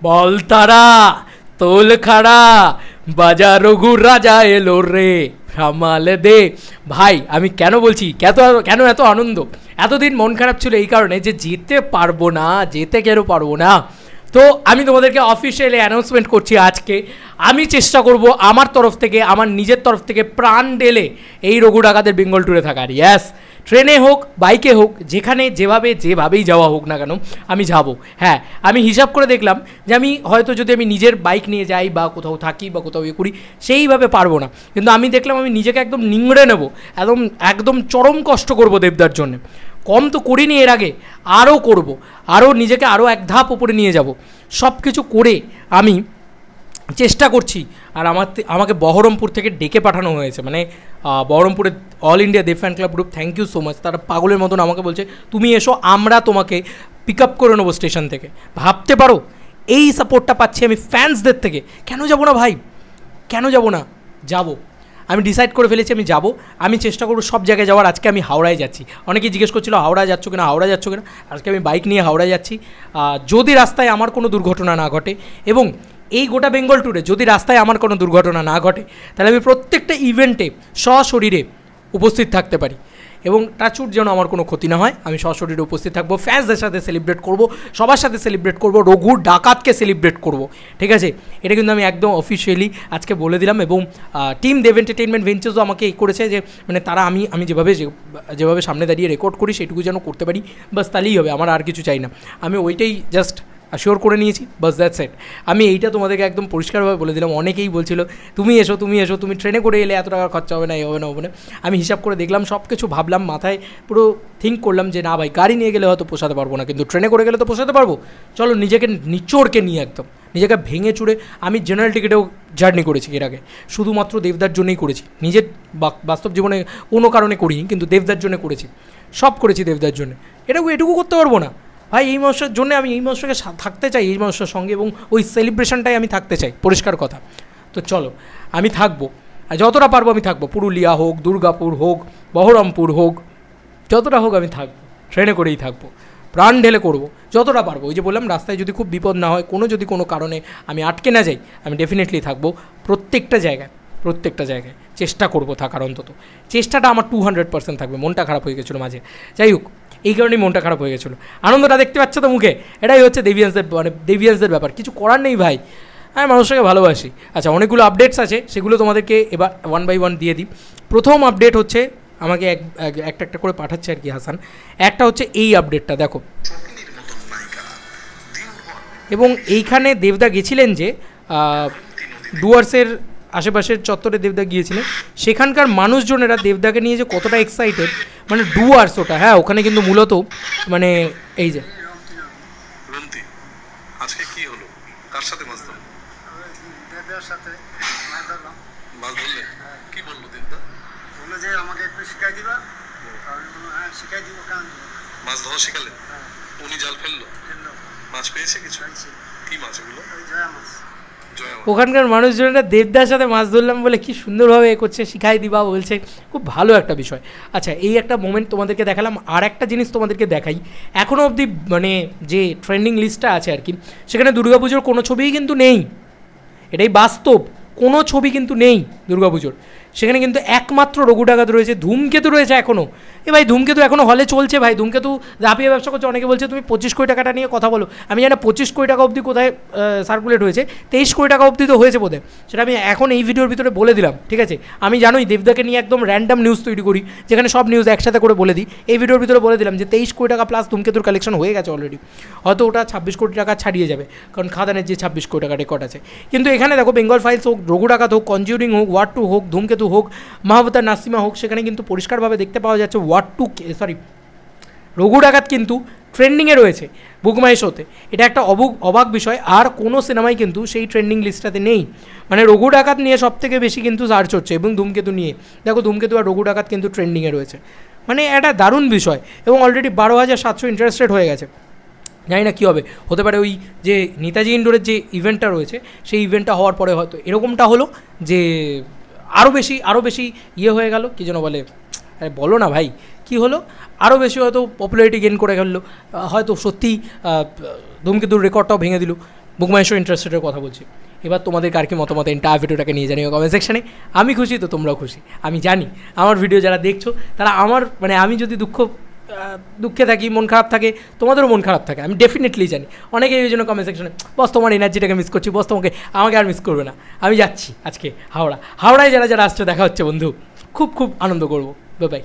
বল তারা তোল খাড়া বাজা রঘুর রাজা এলো রে সামাল দে। ভাই আমি কেন বলছি কেন এত আনন্দ, এতদিন মন খারাপ ছিল এই কারণে যে যেতে পারবো না, যেতে কেন পারবো না। তো আমি তোমাদেরকে অফিসিয়ালি অ্যানাউন্সমেন্ট করছি আজকে, আমি চেষ্টা করব আমার তরফ থেকে, আমার নিজের তরফ থেকে প্রাণ ঢেলে এই রঘু ডাকাতের বেঙ্গল ট্যুরে থাকার। ইয়াস, ট্রেনে হোক বাইকে হোক যেখানে যেভাবেই যাওয়া হোক না কেন আমি যাব। হ্যাঁ, আমি হিসাব করে দেখলাম যে আমি হয়তো যদি আমি নিজের বাইক নিয়ে যাই বা কোথাও থাকি বা কোথাও করি সেইভাবে পারবো না, কিন্তু আমি দেখলাম আমি নিজেকে একদম নিংড়ে নেব, একদম চরম কষ্ট করব দেবদার জন্য। কম তো করিনি এর আগে, আরও করব, আরও নিজেকে আরও এক ধাপ উপরে নিয়ে যাব। সব কিছু করে আমি চেষ্টা করছি। আর আমাকে বহরমপুর থেকে ডেকে পাঠানো হয়েছে, মানে বহরমপুরের all India Dev fan club group, thank you so much. তারা পাগলের মতন আমাকে বলছে তুমি এসো, আমরা তোমাকে পিক আপ করে নেবো স্টেশন থেকে। ভাবতে পারো এই সাপোর্টটা পাচ্ছি আমি ফ্যান্সদের থেকে। কেন যাব না ভাই, কেন যাব না, যাব। আমি ডিসাইড করে ফেলেছি আমি যাব। আমি চেষ্টা করব সব জায়গায় যাওয়ার। আজকে আমি হাওড়ায় যাচ্ছি, অনেকেই জিজ্ঞেস করছিল হাওড়া যাচ্ছ কিনা, হাওড়া যাচ্ছ কিনা। আজকে আমি বাইক নিয়ে হাওড়া যাচ্ছি। যদি রাস্তায় আমার কোনো দুর্ঘটনা না ঘটে, এবং এই গোটা বেঙ্গল ট্যুরে যদি রাস্তায় আমার কোনো দুর্ঘটনা না ঘটে, তাহলে আমি প্রত্যেকটা ইভেন্টে সশরীরে উপস্থিত থাকতে পারি, এবং টাচুট যেন আমার কোনো ক্ষতি না হয়। আমি সশরীরে উপস্থিত থাকবো, ফ্যান্সদের সাথে সেলিব্রেট করব, সবার সাথে সেলিব্রেট করব, রঘুর ডাকাতকে সেলিব্রেট করব, ঠিক আছে। এটা কিন্তু আমি একদম অফিসিয়ালি আজকে বলে দিলাম। এবং টিম দেব এন্টারটেইনমেন্ট ভেঞ্চার্সও আমাকে এই করেছে যে মানে তারা আমি যেভাবে সামনে দাঁড়িয়ে রেকর্ড করি সেটুকু যেন করতে পারি, বাস তাহলেই হবে, আমার আর কিছু চাই না। আমি ওইটাই জাস্ট শিওর করে নিয়েছি, বাস দ্যাটস ইট। আমি এইটা তোমাদেরকে একদম পরিষ্কারভাবে বলে দিলাম। অনেকেই বলছিল তুমি এসো, তুমি ট্রেনে করে এলে এত টাকা খরচা হবে না, হবে না। আমি হিসাব করে দেখলাম, সব কিছু ভাবলাম, মাথায় পুরো থিঙ্ক করলাম যে না ভাই, গাড়ি নিয়ে গেলে হয়তো পোষাতে পারবো না, কিন্তু ট্রেনে করে গেলে তো পোষাতে পারবো। চলো নিজেকে নিচোড়কে নিয়ে একদম নিজেকে ভেঙে চুড়ে। আমি জেনারেল টিকিটেও জার্নি করেছি এর আগে, শুধুমাত্র দেবদার জন্যই করেছি। নিজের বাস্তব জীবনে কোনো কারণে করিনি, কিন্তু দেবদার জন্য করেছি, সব করেছি দেবদার জন্য। এটুকু করতে পারবো না ভাই। এই মানুষের জন্য আমি এই মানুষটাকে থাকতে চাই, এই মানুষের সঙ্গে, এবং ওই সেলিব্রেশনটাই আমি থাকতে চাই, পরিষ্কার কথা। তো চলো আমি থাকবো, আর যতটা পারবো আমি থাকবো। পুরুলিয়া হোক, দুর্গাপুর হোক, বহরমপুর হোক, যতটা হোক আমি থাকবো, ট্রেনে করেই থাকবো, প্রাণ ঢেলে করবো যতটা পারবো। ওই যে বললাম, রাস্তায় যদি খুব বিপদ না হয়, যদি কোনো কারণে আমি আটকে না যাই, আমি ডেফিনেটলি থাকবো প্রত্যেকটা জায়গায় চেষ্টা করবো থাকার। অন্তত চেষ্টাটা আমার 200% থাকবে। মনটা খারাপ হয়ে গেছিলো মাঝে, যাই হোক এই কারণেই মনটা খারাপ হয়ে গেছিলো। আনন্দটা দেখতে পাচ্ছ তো মুখে, এটাই হচ্ছে দেবিয়ান্সদের ব্যাপার। কিছু করার নেই ভাই, আমি মানুষটাকে ভালোবাসি। আচ্ছা, অনেকগুলো আপডেটস আছে, সেগুলো তোমাদেরকে এবার 1 by 1 দিয়ে দিই। প্রথম আপডেট হচ্ছে, আমাকে একটা করে পাঠাচ্ছে আর কি হাসান। একটা হচ্ছে এই আপডেটটা দেখো, এবং এইখানে দেবদা গেছিলেন যে ডুয়ার্সের আশেপাশের চত্বরে দেবদা গিয়েছিলেন, সেখানকার মানুষজনেরা দেবদাকে নিয়ে যে কতটা এক্সাইটেড, মানে ডুয়ার্স ওটা, হ্যাঁ ওখানে কিন্তু মূলত মানে এই যে আজকে কি হলো, কার সাথে মাছ ধরলো? দেবদার সাথে মাছ ধরলাম। মাছ ধরলে কি বললো দেবদা? বললো যে আমাকে একটু শিখাই দিবা। আমি বললাম হ্যাঁ শিখাই দিব, কেন মাছ ধরা শিখালে? উনি জাল ফেললো, মাছ পেয়েছে কিছু? কি মাছ এগুলো? জয়া মাছ। ওখানকার মানুষজনেরা দেবদার সাথে মাছ ধরলাম বলে কি সুন্দরভাবে এ করছে, শিখাই দিবা বলছে, খুব ভালো একটা বিষয়। আচ্ছা, এই একটা মোমেন্ট তোমাদেরকে দেখালাম। আর একটা জিনিস তোমাদেরকে দেখাই, এখনও অবধি মানে যে ট্রেন্ডিং লিস্টটা আছে আর কি, সেখানে দুর্গাপুজোর কোনো ছবিই কিন্তু নেই, এটাই বাস্তব, কোনো ছবি কিন্তু নেই দুর্গাপুজোর। সেখানে কিন্তু একমাত্র রঘু ডাকাত রয়েছে, ধূমকেতু রয়েছে এখনও। ভাই ধূমকেতু এখনও হলে চলছে ভাই, ধূমকেতু দাপিয়ে ব্যবসা করছে। অনেকে বলছে তুমি 25 কোটি টাকাটা নিয়ে কথা বলো, আমি জানি 25 কোটি টাকা অবধি কোথায় সার্কুলেট হয়েছে, 23 কোটি টাকা অবধি তো হয়েছে বোধহয়, সেটা আমি এখন এই ভিডিওর ভিতরে বলে দিলাম, ঠিক আছে। আমি জানোই দেবদাকে নিয়ে একদম র্যান্ডাম নিউজ তৈরি করি, যেখানে সব নিউজ একসাথে করে বলে দিই। এই ভিডিওর ভিতরে বলে দিলাম যে 23 কোটি টাকা প্লাস ধূমকেতুর কালেকশন হয়ে গেছে অলরেডি, হয়তো ওটা 26 কোটি টাকা ছাড়িয়ে যাবে, কারণ খাদানের যে 26 কোটি টাকা রেকর্ড আছে। কিন্তু এখানে দেখো, বেঙ্গল ফাইলস হোক, রঘু ডাকাত হোক, কনজিউরিং হোক, ওয়ার 2 হোক, ধূমকেতু হোক, মাহবতার নাসিমা হোক, সেখানে কিন্তু পরিষ্কারভাবে দেখতে পাওয়া যাচ্ছে রঘু ডাকাত কিন্তু ট্রেন্ডিংয়ে রয়েছে বুকমাই শোতে। এটা একটা অবাক বিষয়, আর কোনো সিনেমাই কিন্তু সেই ট্রেন্ডিং লিস্টটাতে নেই। মানে রঘু ডাকাত নিয়ে সবথেকে বেশি কিন্তু সার্চ হচ্ছে, এবং ধূমকেতু নিয়ে দেখো, ধূমকেতু আর রঘু ডাকাত কিন্তু ট্রেন্ডিংয়ে রয়েছে। মানে এটা দারুণ বিষয়, এবং অলরেডি 12,700 ইন্টারেস্টেড হয়ে গেছে। জানি না কী হবে, হতে পারে ওই যে নেতাজি ইন্ডোরের যে ইভেন্টটা রয়েছে, সেই ইভেন্টটা হওয়ার পরে হয়তো এরকমটা হলো যে আরও বেশি ইয়ে হয়ে গেল, কী যেন বলে, বলো না ভাই কী হলো, আরও বেশি হয়তো পপুলারিটি গেইন করে গেল, হয়তো সত্যি ধূমকেতুর রেকর্ডটাও ভেঙে দিল। বুক মাই শো ইন্টারেস্টেডের কথা বলছি। এবার তোমাদের কার কি মতামত এন্টায়ার ভিডিওটাকে নিয়ে জানিও কমেন্ট সেকশানে। আমি খুশি তো তোমরাও খুশি, আমি জানি আমার ভিডিও যারা দেখছো তারা আমার মানে আমি যদি দুঃখে থাকি, মন খারাপ থাকে, তোমাদেরও মন খারাপ থাকে, আমি ডেফিনেটলি জানি। অনেকেই এই জন্য কমেন্ট সেকশনে বস তোমার এনার্জিটাকে মিস করছি, বস আমাকে আর মিস করবে না। আমি যাচ্ছি আজকে হাওড়ায় যারা আসছে দেখা হচ্ছে বন্ধু, খুব আনন্দ করবো। Bye bye.